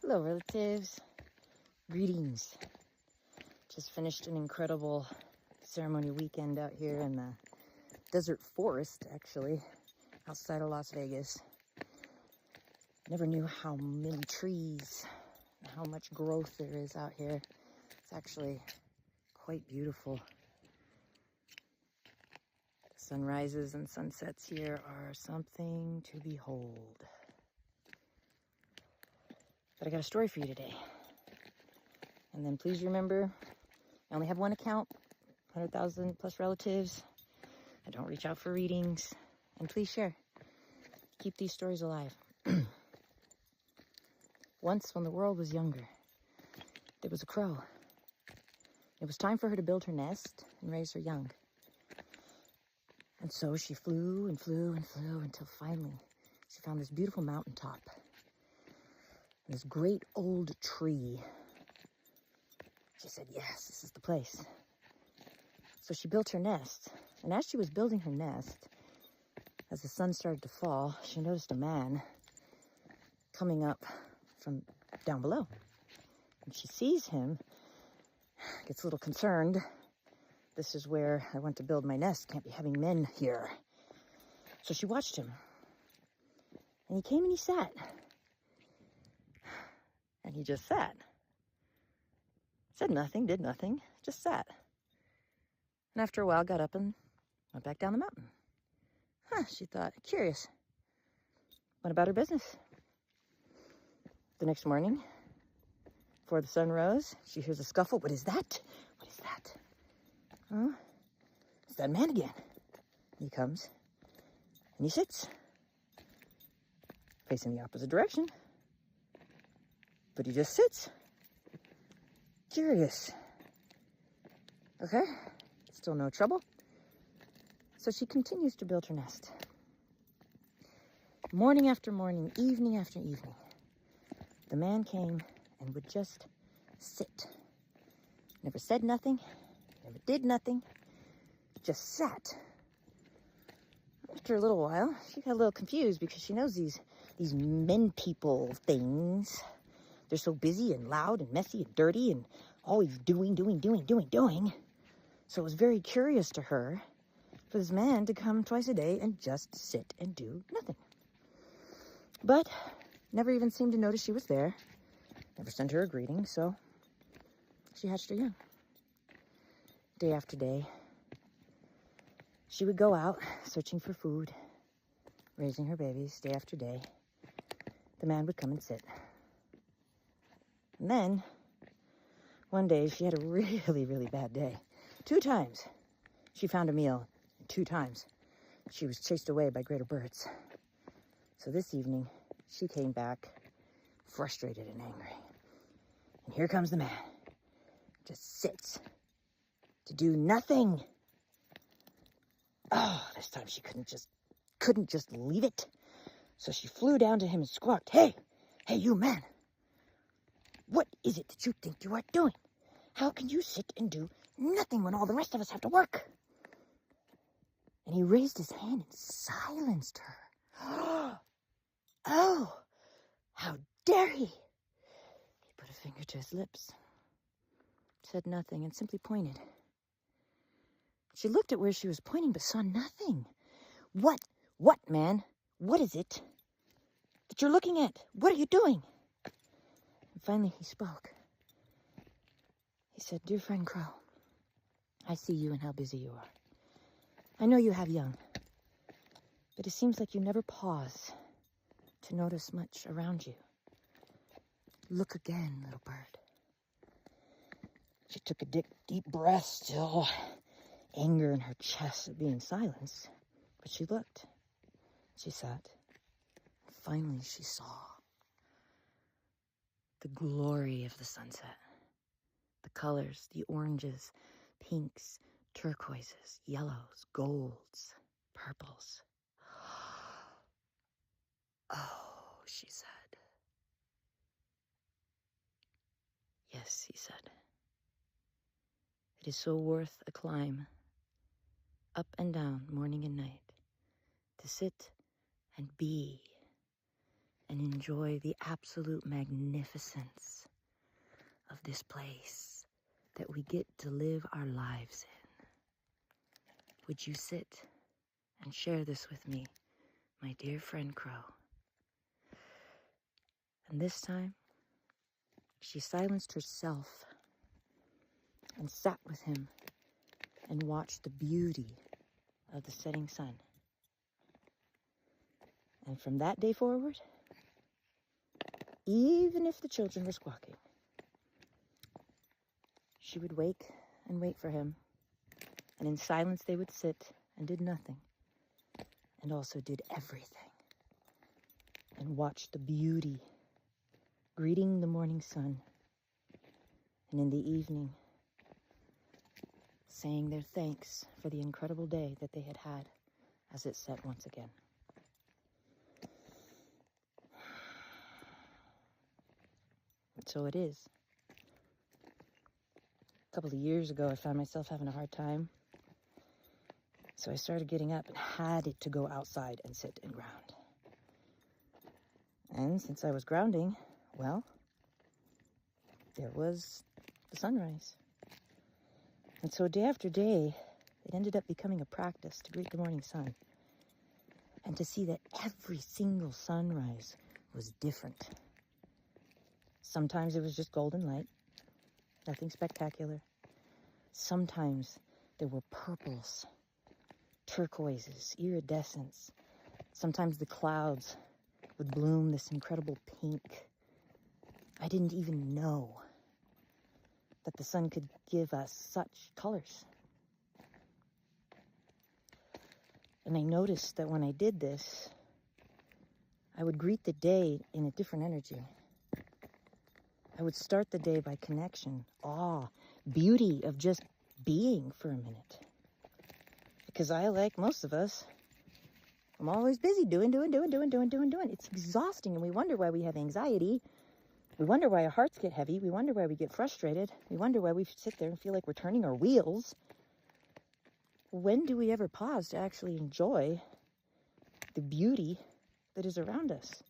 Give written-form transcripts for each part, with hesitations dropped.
Hello, relatives. Greetings. Just finished an incredible ceremony weekend out here in the desert forest, actually, outside of Las Vegas. Never knew how many trees, how much growth there is out here. It's actually quite beautiful. The sunrises and sunsets here are something to behold. But I got a story for you today. And then please remember, I only have one account, 100,000 plus relatives. I don't reach out for readings. And please share. Keep these stories alive. Once, when the world was younger, there was a crow. It was time for her to build her nest and raise her young. And so she flew and flew and flew until finally she found this beautiful mountaintop. And this great old tree. She said, yes, this is the place. So she built her nest. And as she was building her nest, as the sun started to fall, she noticed a man coming up from down below. And she sees him, gets a little concerned. This is where I want to build my nest. Can't be having men here. So she watched him. And he came and he sat. And he just sat. Said nothing, did nothing, just sat. And after a while got up and went back down the mountain. She thought, curious. Went about her business. The next morning, before the sun rose, she hears a scuffle. What is that? What is that? Oh, it's that man again. He comes and he sits, facing the opposite direction. But he just sits. Curious. Okay, still no trouble. So she continues to build her nest. Morning after morning, evening after evening, the man came and would just sit. Never said nothing, never did nothing, just sat. After a little while, she got a little confused because she knows these men people things. They're so busy and loud and messy and dirty and always doing. So it was very curious to her for this man to come twice a day and just sit and do nothing. But never even seemed to notice she was there. Never sent her a greeting, so she hatched her young. Day after day, she would go out searching for food, raising her babies day after day. The man would come and sit. And then, one day, she had a really, really bad day. 2 times she found a meal, and 2 times she was chased away by greater birds. So this evening, she came back frustrated and angry. And here comes the man. Just sits to do nothing. Oh, this time she couldn't just leave it. So she flew down to him and squawked, Hey, you man. What is it that you think you are doing? How can you sit and do nothing when all the rest of us have to work? And he raised his hand and silenced her. Oh, how dare he? He put a finger to his lips, said nothing, and simply pointed. She looked at where she was pointing, but saw nothing. What, man? What is it that you're looking at? What are you doing? And finally he spoke. He said, Dear friend Crow, I see you and how busy you are. I know you have young, but it seems like you never pause to notice much around you. Look again, little bird. She took a deep breath, still anger in her chest at being silenced. But she looked. She sat. And finally she saw the glory of the sunset. The colors, the oranges, pinks, turquoises, yellows, golds, purples. Oh, she said. Yes, he said. It is so worth a climb, up and down, morning and night, to sit and be and enjoy the absolute magnificence of this place that we get to live our lives in. Would you sit and share this with me, my dear friend Crow? And this time, she silenced herself and sat with him and watched the beauty of the setting sun. And from that day forward, even if the children were squawking, she would wake and wait for him, and in silence they would sit and did nothing, and also did everything, and watched the beauty, greeting the morning sun, and in the evening, saying their thanks for the incredible day that they had had as it set once again. So it is. A couple of years ago, I found myself having a hard time. So I started getting up and had to go outside and sit and ground. And since I was grounding, well, there was the sunrise. And so day after day, it ended up becoming a practice to greet the morning sun and to see that every single sunrise was different. Sometimes it was just golden light, nothing spectacular. Sometimes there were purples, turquoises, iridescence. Sometimes the clouds would bloom this incredible pink. I didn't even know that the sun could give us such colors. And I noticed that when I did this, I would greet the day in a different energy. I would start the day by connection, awe, beauty of just being for a minute. Because I, like most of us, I'm always busy doing. It's exhausting, and we wonder why we have anxiety. We wonder why our hearts get heavy. We wonder why we get frustrated. We wonder why we sit there and feel like we're turning our wheels. When do we ever pause to actually enjoy the beauty that is around us?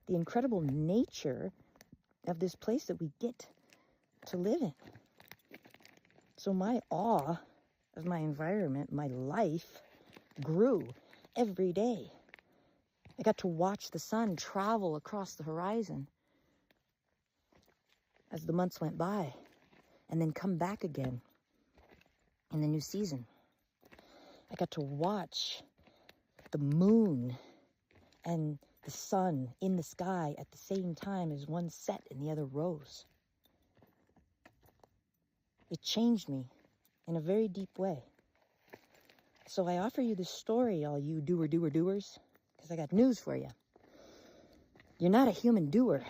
The incredible nature of this place that we get to live in. So my awe of my environment, my life, grew every day. I got to watch the sun travel across the horizon as the months went by, and then come back again in the new season. I got to watch the moon and the sun in the sky at the same time as one set and the other rose. It changed me in a very deep way. So I offer you this story, all you doers, because I got news for you. You're not a human doer.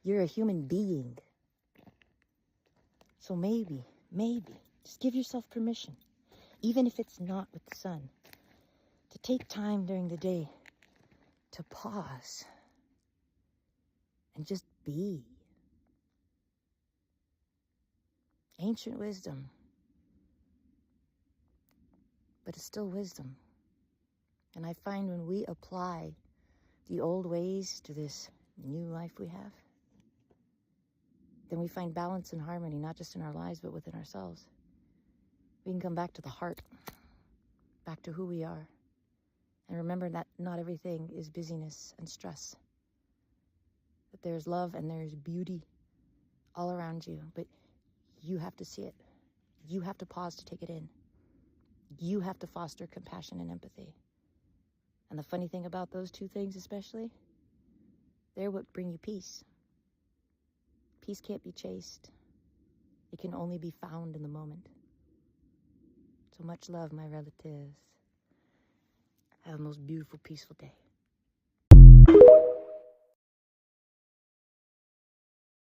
You're a human being. So maybe, just give yourself permission, even if it's not with the sun, to take time during the day to pause and just be. Ancient wisdom, but it's still wisdom. And I find when we apply the old ways to this new life we have, then we find balance and harmony, not just in our lives, but within ourselves. We can come back to the heart, back to who we are, and remember that not everything is busyness and stress. That there's love and there's beauty all around you, but you have to see it. You have to pause to take it in. You have to foster compassion and empathy. And the funny thing about those two things especially, they're what bring you peace. Peace can't be chased. It can only be found in the moment. So much love, my relatives. Have the most beautiful, peaceful day.